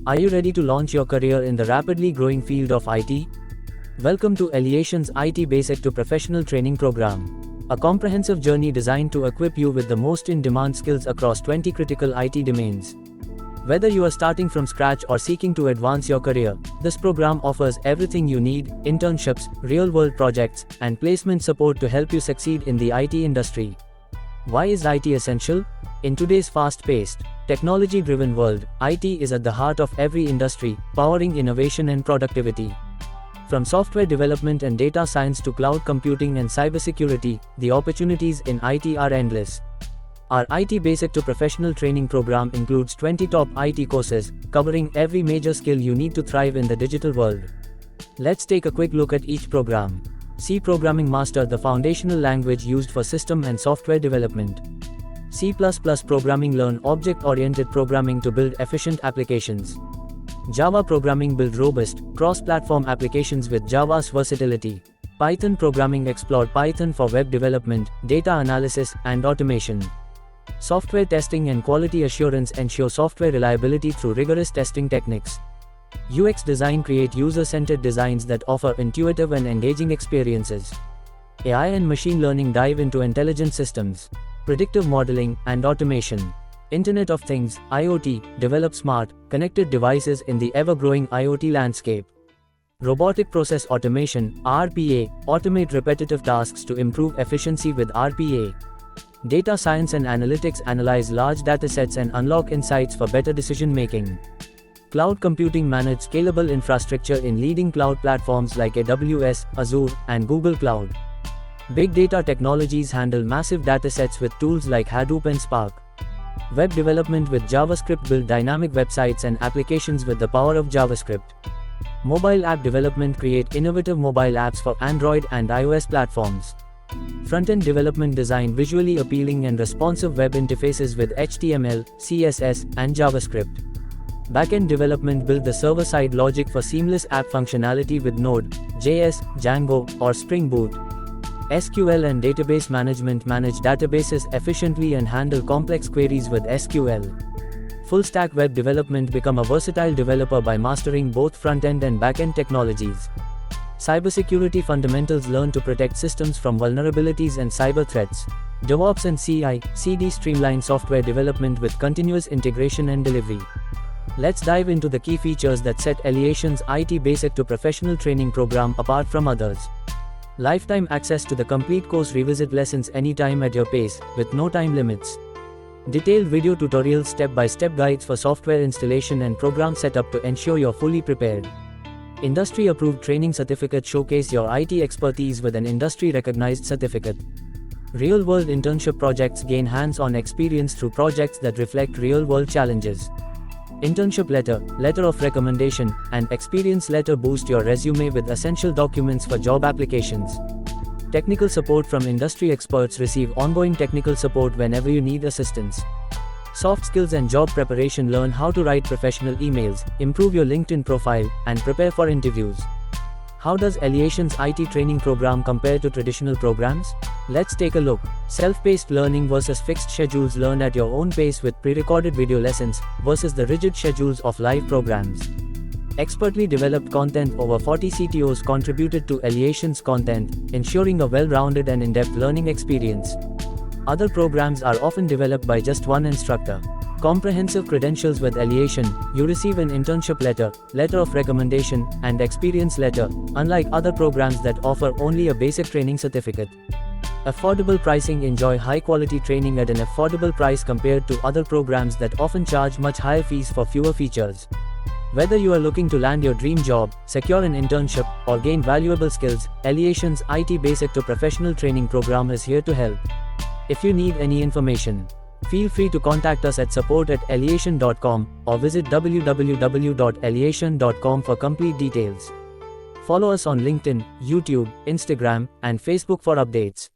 Are you ready to launch your career in the rapidly growing field of IT? Welcome to ELEATION's IT Basic to Professional Training Program, a comprehensive journey designed to equip you with the most in-demand skills across 20 critical IT domains. Whether you are starting from scratch or seeking to advance your career, this program offers everything you need: internships, real-world projects, and placement support to help you succeed in the IT industry. Why is IT essential? In today's fast-paced, technology-driven world, IT is at the heart of every industry, powering innovation and productivity. From software development and data science to cloud computing and cybersecurity, the opportunities in IT are endless. Our IT Basic to Professional Training Program includes 20 top IT courses, covering every major skill you need to thrive in the digital world. Let's take a quick look at each program. C. Programming Master, the foundational language used for system and software development. C++ Programming, learn object-oriented programming to build efficient applications. Java Programming, build robust, cross-platform applications with Java's versatility. Python Programming, explore Python for web development, data analysis, and automation. Software Testing and Quality Assurance, ensure software reliability through rigorous testing techniques. UX Design, create user-centered designs that offer intuitive and engaging experiences. AI and Machine Learning, dive into intelligent systems, predictive modeling, and automation. Internet of Things, IoT, develop smart, connected devices in the ever-growing IoT landscape. Robotic Process Automation, RPA, automate repetitive tasks to improve efficiency with RPA. Data Science and Analytics, analyze large datasets and unlock insights for better decision-making. Cloud Computing, manage scalable infrastructure in leading cloud platforms like AWS, Azure, and Google Cloud. Big Data Technologies, handle massive datasets with tools like Hadoop and Spark. Web Development, with JavaScript, build dynamic websites and applications with the power of JavaScript. Mobile App Development, create innovative mobile apps for Android and iOS platforms. Front-end Development, design visually appealing and responsive web interfaces with HTML, CSS, and JavaScript. Backend Development, build the server-side logic for seamless app functionality with Node, JS, Django, or Spring Boot. SQL and Database Management, manage databases efficiently and handle complex queries with SQL. Full-stack Web Development, become a versatile developer by mastering both front-end and back-end technologies. Cybersecurity Fundamentals, learn to protect systems from vulnerabilities and cyber threats. DevOps and CI/CD, streamline software development with continuous integration and delivery. Let's dive into the key features that set ELEATION's IT Basic to Professional Training Program apart from others. Lifetime access to the complete course, revisit lessons anytime at your pace, with no time limits. Detailed video tutorials, step-by-step guides for software installation and program setup to ensure you're fully prepared. Industry-approved training certificate, showcase your IT expertise with an industry-recognized certificate. Real-world internship projects, gain hands-on experience through projects that reflect real-world challenges. Internship letter, letter of recommendation, and experience letter, boost your resume with essential documents for job applications. Technical support from industry experts, receive ongoing technical support whenever you need assistance. Soft skills and job preparation, learn how to write professional emails, improve your LinkedIn profile, and prepare for interviews. How does ELEATION's IT training program compare to traditional programs? Let's take a look. Self-paced learning versus fixed schedules, learn at your own pace with pre-recorded video lessons, versus the rigid schedules of live programs. Expertly developed content, over 40 CTOs contributed to ELEATION's content, ensuring a well-rounded and in-depth learning experience. Other programs are often developed by just one instructor. Comprehensive credentials, with ELEATION, you receive an internship letter, letter of recommendation, and experience letter, unlike other programs that offer only a basic training certificate. Affordable pricing, enjoy high-quality training at an affordable price compared to other programs that often charge much higher fees for fewer features. Whether you are looking to land your dream job, secure an internship, or gain valuable skills, ELEATION's IT Basic to Professional Training Program is here to help. If you need any information, feel free to contact us at support@eleation.com or visit www.eleation.com for complete details. Follow us on LinkedIn, YouTube, Instagram, and Facebook for updates.